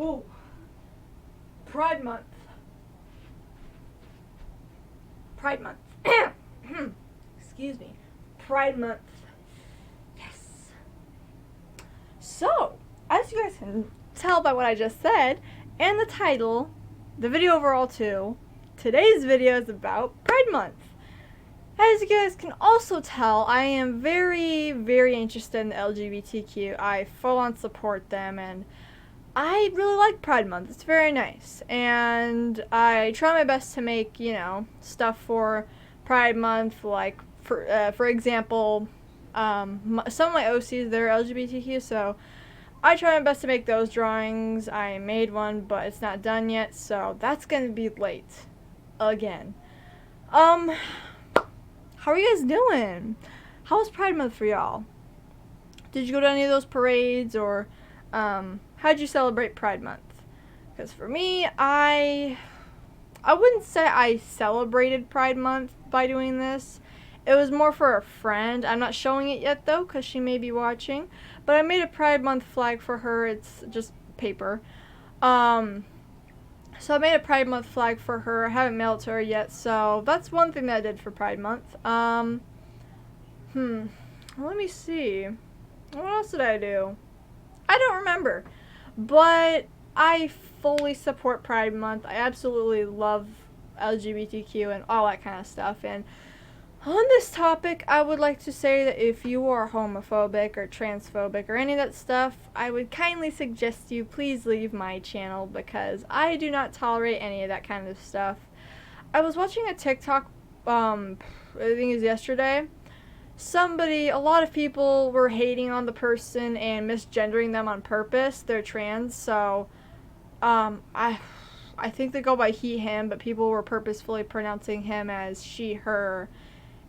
Whoa. Pride Month. Pride Month. Excuse me. Pride Month. Yes. So, as you guys can tell by what I just said, and the title, the video overall too, today's video is about Pride Month. As you guys can also tell, I am very, very interested in the LGBTQ. I full on support them, and I really like Pride Month. It's very nice, and I try my best to make, you know, stuff for Pride Month, like, for example, some of my OCs, they're LGBTQ, so I try my best to make those drawings. I made one, but it's not done yet, so that's gonna be late. Again. How are you guys doing? How was Pride Month for y'all? Did you go to any of those parades, or how'd you celebrate Pride Month? Because for me, I wouldn't say I celebrated Pride Month by doing this. It was more for a friend. I'm not showing it yet, though, because she may be watching. But I made a Pride Month flag for her. It's just paper. So I made a Pride Month flag for her. I haven't mailed it to her yet, so that's one thing that I did for Pride Month. Let me see. What else did I do? I don't remember. But I fully support Pride Month. I absolutely love LGBTQ and all that kind of stuff. And on this topic, I would like to say that if you are homophobic or transphobic or any of that stuff, I would kindly suggest you please leave my channel, because I do not tolerate any of that kind of stuff. I was watching a TikTok, I think it was yesterday. A lot of people were hating on the person and misgendering them on purpose. They're trans, so I think they go by he, him, but people were purposefully pronouncing him as she, her.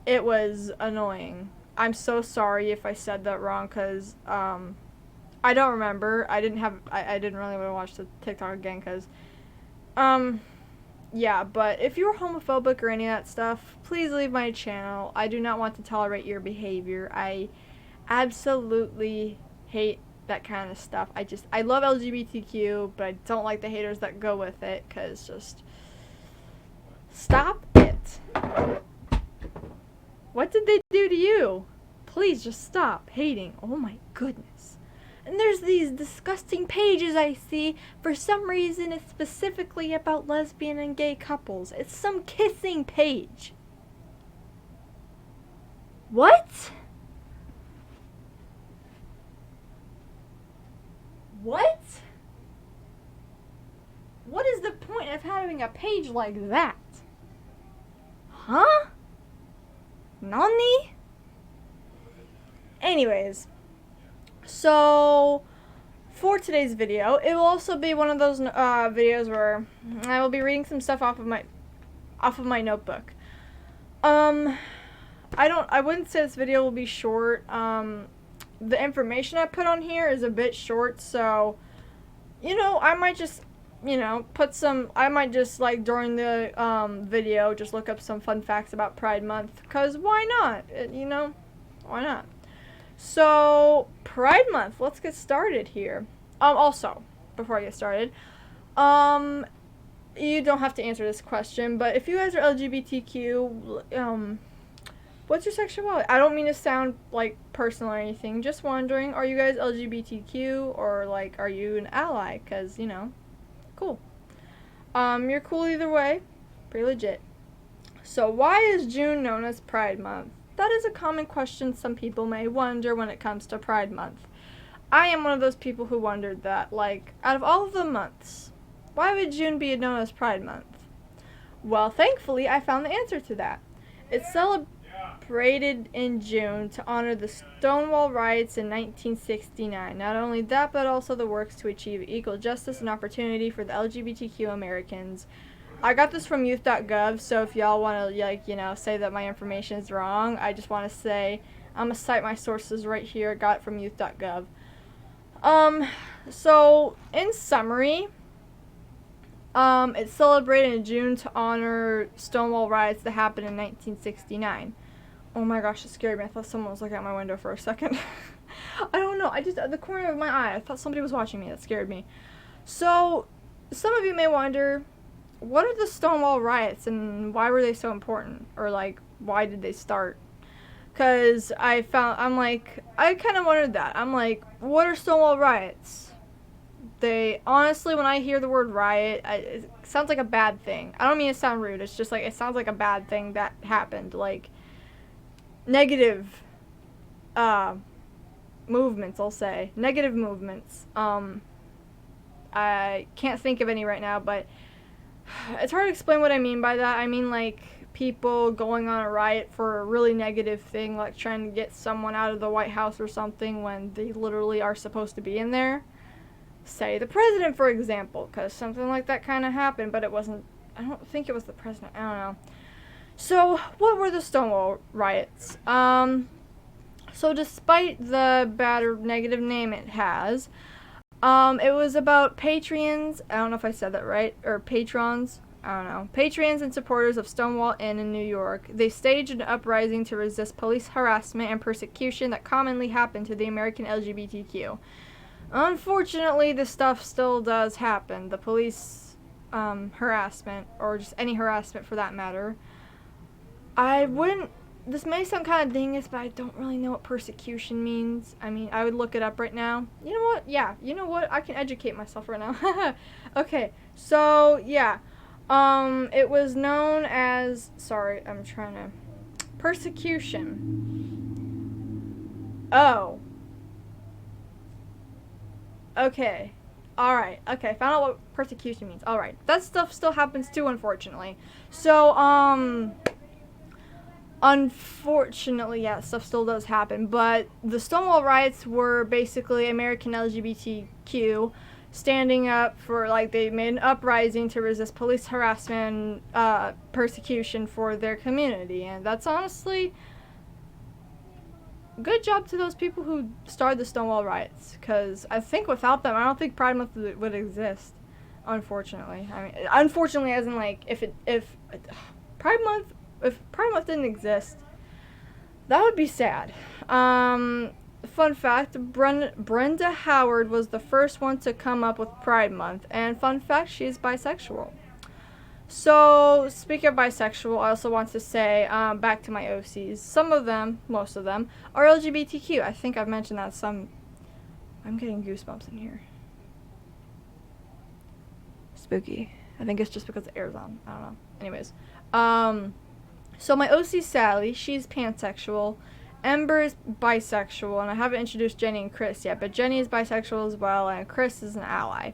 It was annoying. I'm so sorry if I said that wrong, because I don't remember. I didn't really want to watch the TikTok again, because yeah, but if you're homophobic or any of that stuff, please leave my channel. I do not want to tolerate your behavior. I absolutely hate that kind of stuff. I love LGBTQ, but I don't like the haters that go with it, because just stop it. What did they do to you? Please just stop hating. Oh my goodness. And there's these disgusting pages I see. For some reason, it's specifically about lesbian and gay couples. It's some kissing page. What? What? What is the point of having a page like that? Huh? Nani? Anyways, so for today's video, it will also be one of those videos where I will be reading some stuff off of my notebook. I wouldn't say this video will be short. The information I put on here is a bit short, so you know, I might just, you know, I might just, like, during the video, just look up some fun facts about Pride Month, because why not? You know, why not? So, Pride Month, let's get started here. Also, before I get started, you don't have to answer this question, but if you guys are LGBTQ, what's your sexuality? I don't mean to sound, like, personal or anything, just wondering, are you guys LGBTQ, or, like, are you an ally? Because, you know, cool. You're cool either way. Pretty legit. So why is June known as Pride Month? That is a common question some people may wonder when it comes to Pride Month. I am one of those people who wondered that. Like, out of all of the months, why would June be known as Pride Month? Well, thankfully, I found the answer to that. It's celebrated in June to honor the Stonewall Riots in 1969. Not only that, but also the works to achieve equal justice and opportunity for the LGBTQ Americans. I got this from youth.gov, so if y'all want to, like, you know, say that my information is wrong, I just want to say, I'm going to cite my sources right here. I got it from youth.gov. So, in summary, it's celebrated in June to honor Stonewall Riots that happened in 1969. Oh my gosh, it scared me. I thought someone was looking out my window for a second. I don't know. The corner of my eye, I thought somebody was watching me. That scared me. So, some of you may wonder, what are the Stonewall Riots and why were they so important? Or, like, why did they start? Because I kind of wondered that. I'm like, what are Stonewall Riots? Honestly, when I hear the word riot, it sounds like a bad thing. I don't mean to sound rude. It's just like, it sounds like a bad thing that happened. Like, negative, movements, I'll say. Negative movements. I can't think of any right now, but it's hard to explain what I mean by that. I mean, like, people going on a riot for a really negative thing, like trying to get someone out of the White House or something when they literally are supposed to be in there. Say the president, for example, because something like that kind of happened, but it wasn't, I don't think it was the president, I don't know. So, what were the Stonewall Riots? So despite the bad or negative name it has, it was about patrons, I don't know if I said that right, or patrons, I don't know, patrons and supporters of Stonewall Inn in New York. They staged an uprising to resist police harassment and persecution that commonly happened to the American LGBTQ. Unfortunately, this stuff still does happen. The police harassment, or just any harassment for that matter. This may sound kind of dingus, but I don't really know what persecution means. I mean, I would look it up right now. You know what? Yeah, you know what? I can educate myself right now. Okay, so, yeah. It was known as, persecution. Oh. Okay. Alright. Okay, found out what persecution means. Alright. That stuff still happens too, unfortunately. So, unfortunately, yeah, stuff still does happen, but the Stonewall Riots were basically American LGBTQ standing up for, like, they made an uprising to resist police harassment and persecution for their community, and that's honestly good job to those people who started the Stonewall Riots, because I think without them, I don't think Pride Month would exist, unfortunately. I mean, unfortunately as in, like, if Pride Month didn't exist, that would be sad. Fun fact, Brenda Howard was the first one to come up with Pride Month, and fun fact, she is bisexual. So, speaking of bisexual, I also want to say, back to my OCs, most of them, are LGBTQ. I think I've mentioned that some. I'm getting goosebumps in here. Spooky. I think it's just because the air's on. I don't know. Anyways. So my OC Sally, she's pansexual. Ember is bisexual, and I haven't introduced Jenny and Chris yet, but Jenny is bisexual as well, and Chris is an ally.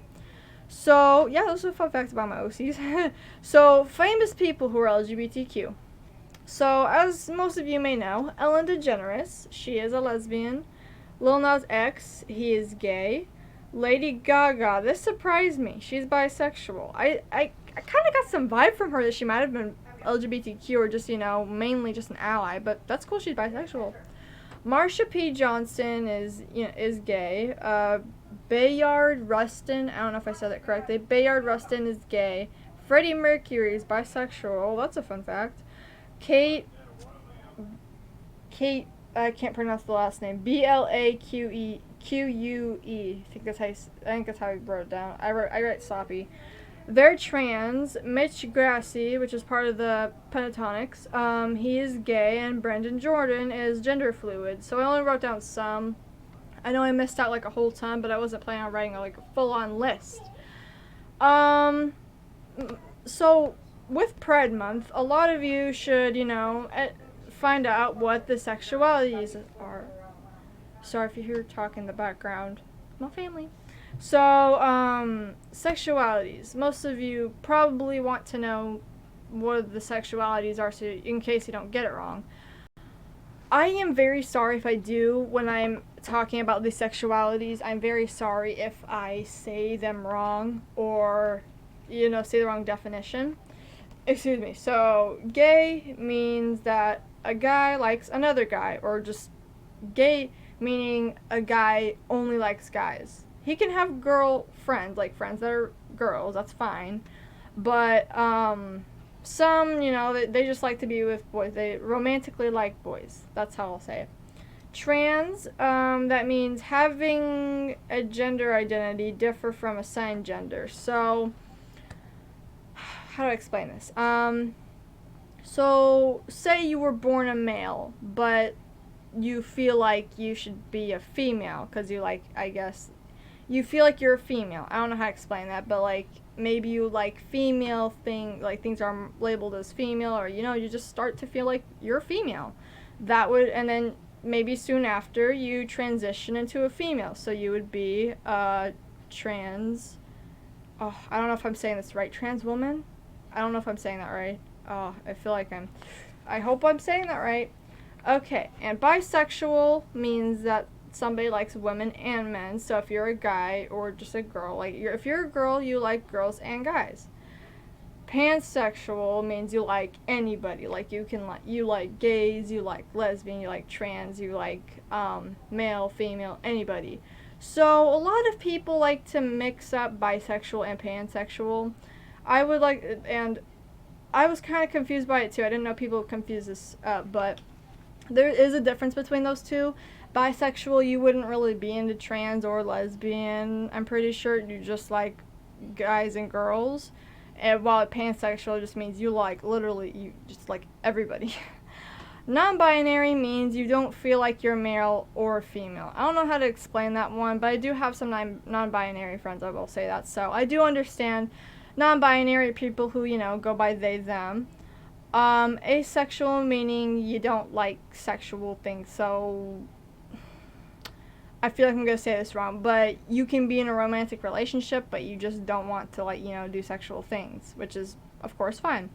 So, yeah, those are fun facts about my OCs. So, famous people who are LGBTQ. So, as most of you may know, Ellen DeGeneres, she is a lesbian. Lil Nas X, he is gay. Lady Gaga, this surprised me. She's bisexual. I kind of got some vibe from her that she might have been LGBTQ or just, mainly just an ally, but that's cool, she's bisexual. Marsha P. Johnson is gay. Bayard Rustin, I don't know if I said that correctly. Bayard Rustin is gay. Freddie Mercury is bisexual. That's a fun fact. Kate, I can't pronounce the last name. Blaque. I think that's how you wrote it down. I write sloppy. They're trans. Mitch Grassi, which is part of the Pentatonics, he is gay, and Brendan Jordan is gender fluid. So I only wrote down some. I know I missed out like a whole ton, but I wasn't planning on writing a full-on list. So with Pride Month, a lot of you should, find out what the sexualities are. Sorry if you hear talk in the background. My family. So, sexualities. Most of you probably want to know what the sexualities are, so in case you don't get it wrong. I am very sorry if I do when I'm talking about the sexualities. I'm very sorry if I say them wrong or, say the wrong definition. Excuse me. So, gay means that a guy likes another guy, or just gay meaning a guy only likes guys. He can have girlfriends, like friends that are girls, that's fine. But, some, they just like to be with boys. They romantically like boys. That's how I'll say it. Trans, that means having a gender identity differ from assigned gender. So, how do I explain this? So say you were born a male, but you feel like you should be a female because you like, I guess, you feel like you're a female. I don't know how to explain that, but like maybe you like female like things are labeled as female, or you just start to feel like you're a female. That would, and then maybe soon after you transition into a female, so you would be trans. Oh, I don't know if I'm saying this right. Trans woman. I don't know if I'm saying that right. Oh, I feel like I hope I'm saying that right. Okay, and bisexual means that somebody likes women and men. So if you're a guy or just a girl, like if you're a girl, you like girls and guys. Pansexual means you like anybody. Like you like gays, you like lesbian, you like trans, you like male, female, anybody. So a lot of people like to mix up bisexual and pansexual. I would like, and I was kind of confused by it too. I didn't know people would confuse this, but there is a difference between those two. Bisexual, you wouldn't really be into trans or lesbian. I'm pretty sure you just like guys and girls. And while pansexual just means you like literally you just like everybody. Non-binary means you don't feel like you're male or female. I don't know how to explain that one, but I do have some non-binary friends, I will say that. So I do understand non-binary people who, go by they, them. Asexual meaning you don't like sexual things. So I feel like I'm going to say this wrong, but you can be in a romantic relationship, but you just don't want to, do sexual things, which is, of course, fine.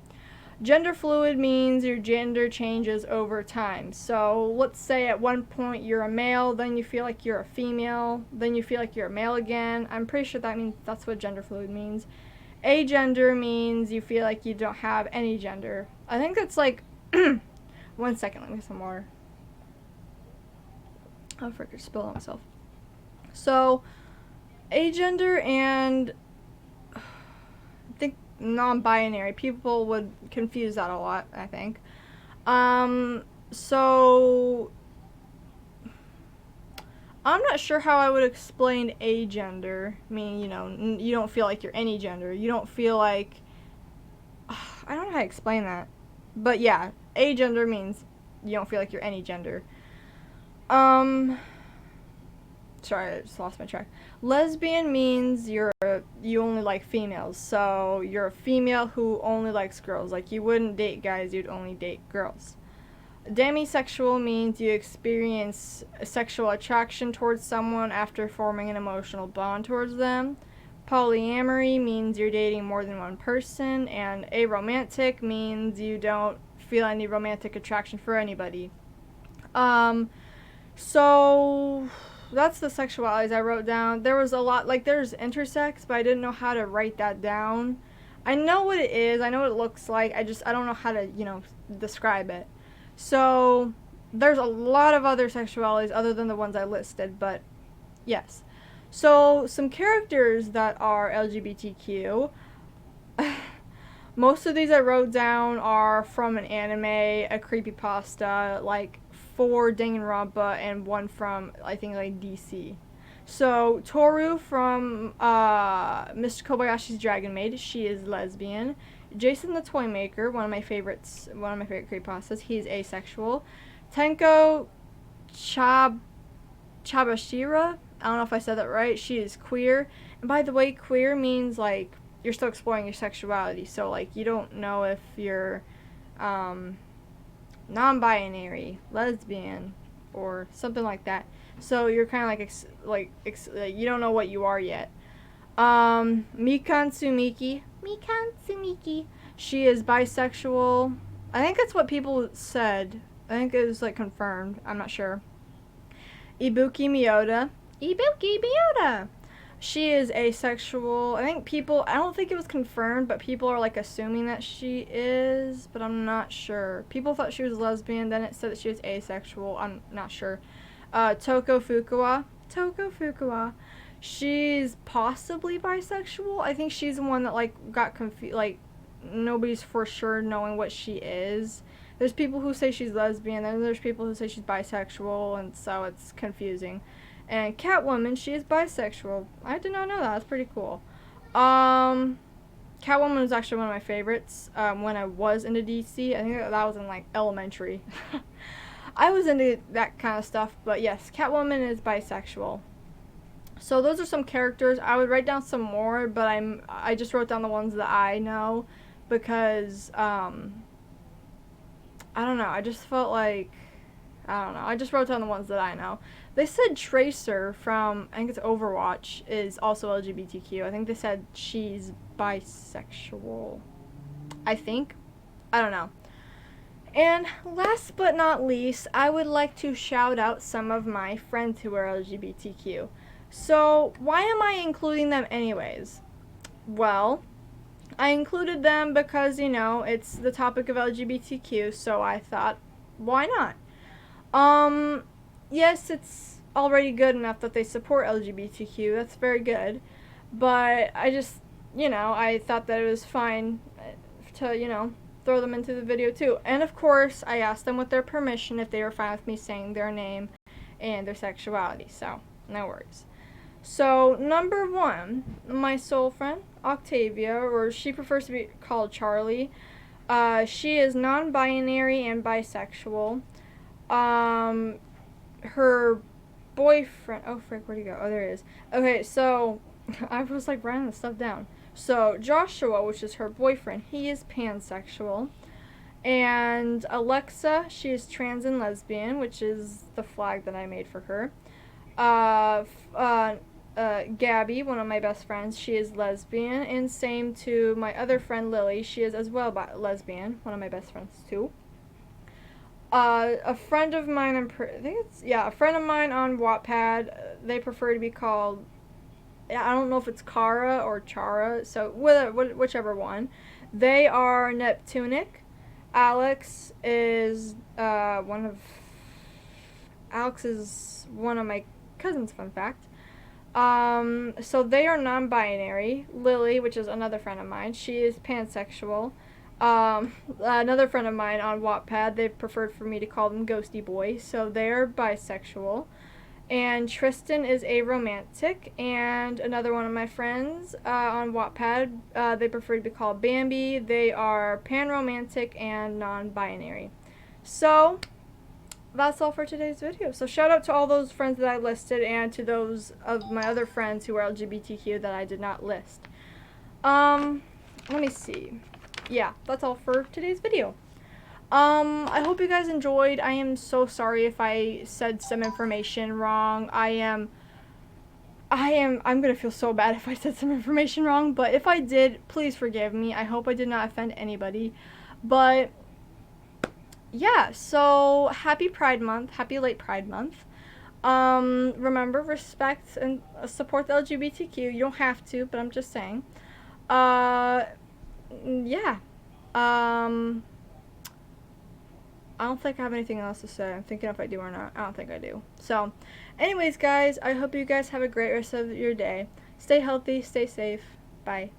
Gender fluid means your gender changes over time. So let's say at one point you're a male, then you feel like you're a female, then you feel like you're a male again. I'm pretty sure that's what gender fluid means. Agender means you feel like you don't have any gender. I think that's like, 1 second, let me get some water. Oh, frick, I spilled on myself. So, agender and I think non-binary, people would confuse that a lot, I think. So I'm not sure how I would explain agender, meaning, you don't feel like you're any gender. You don't feel like, I don't know how to explain that. But yeah, agender means you don't feel like you're any gender. Sorry, I just lost my track. Lesbian means you only like females. So you're a female who only likes girls. Like you wouldn't date guys, you'd only date girls. Demisexual means you experience sexual attraction towards someone after forming an emotional bond towards them. Polyamory means you're dating more than one person. And aromantic means you don't feel any romantic attraction for anybody. So that's the sexualities I wrote down. There was a lot, there's intersex, but I didn't know how to write that down. I know what it is, I know what it looks like, I don't know how to, describe it. So there's a lot of other sexualities other than the ones I listed, but yes. So some characters that are LGBTQ, most of these I wrote down are from an anime, a creepypasta, like 4 Danganronpa and 1 from, I think, DC. So, Toru from Mr. Kobayashi's Dragon Maid, she is lesbian. Jason the Toy Maker, one of my favorite creepypastas, he's asexual. Tenko Chabashira, I don't know if I said that right, she is queer. And by the way, queer means, you're still exploring your sexuality, so, you don't know if you're, non-binary, lesbian, or something like that. So you're kind of you don't know what you are yet. Mikan Tsumiki, she is bisexual. I think that's what people said. I think it was confirmed. I'm not sure. Ibuki Miyota, she is asexual. I don't think it was confirmed, but people are assuming that she is, but I'm not sure. People thought she was lesbian, then it said that she was asexual. I'm not sure. Toko Fukuwa, she's possibly bisexual. I think she's the one that got confused. Nobody's for sure knowing what she is. There's people who say she's lesbian, and there's people who say she's bisexual, and so it's confusing. And Catwoman, she is bisexual. I did not know that. That's pretty cool. Catwoman was actually one of my favorites when I was into DC. I think that was in like elementary. I was into that kind of stuff, but yes, Catwoman is bisexual. So those are some characters. I would write down some more, but I just wrote down the ones that I know because I don't know. I just felt like I don't know. I just wrote down the ones that I know. They said Tracer from, I think it's Overwatch, is also LGBTQ. I think they said she's bisexual. I think. I don't know. And last but not least, I would like to shout out some of my friends who are LGBTQ. So, why am I including them anyways? Well, I included them because, you know, it's the topic of LGBTQ, so I thought, why not? Yes, it's already good enough that they support LGBTQ. That's very good. But I just, you know, I thought that it was fine to, you know, throw them into the video too. And of course, I asked them with their permission if they were fine with me saying their name and their sexuality. So, no worries. So, number one, my soul friend, Octavia, or she prefers to be called Charlie. She is non-binary and bisexual. Her boyfriend, oh frick, where'd he go? Oh, there he is. Okay, so, I was like writing this stuff down. So, Joshua, which is her boyfriend, he is pansexual. And Alexa, she is trans and lesbian, which is the flag that I made for her. Gabby, one of my best friends, she is lesbian. And same to my other friend, Lily, she is as well lesbian, one of my best friends too. A friend of mine, a friend of mine on Wattpad, they prefer to be called, I don't know if it's Kara or Chara, so whichever one. They are Neptunic. Alex is one of my cousins, fun fact. So they are non-binary. Lily, which is another friend of mine, she is pansexual. Another friend of mine on Wattpad, they preferred for me to call them Ghosty Boy, so they're bisexual. And Tristan is aromantic, and another one of my friends on Wattpad, they prefer to be called Bambi. They are panromantic and non-binary. So, that's all for today's video. So shout out to all those friends that I listed and to those of my other friends who are LGBTQ that I did not list. Let me see. Yeah, that's all for today's video. I hope you guys enjoyed. I am so sorry if I said some information wrong. I'm gonna feel so bad if I said some information wrong, but if I did, please forgive me. I hope I did not offend anybody. But yeah, so happy Pride Month. Happy late Pride Month. Remember, respect and support the LGBTQ. You don't have to, but I'm just saying. Yeah. I don't think I have anything else to say. I'm thinking if I do or not. I don't think I do. So, anyways, guys, I hope you guys have a great rest of your day. Stay healthy, stay safe. Bye.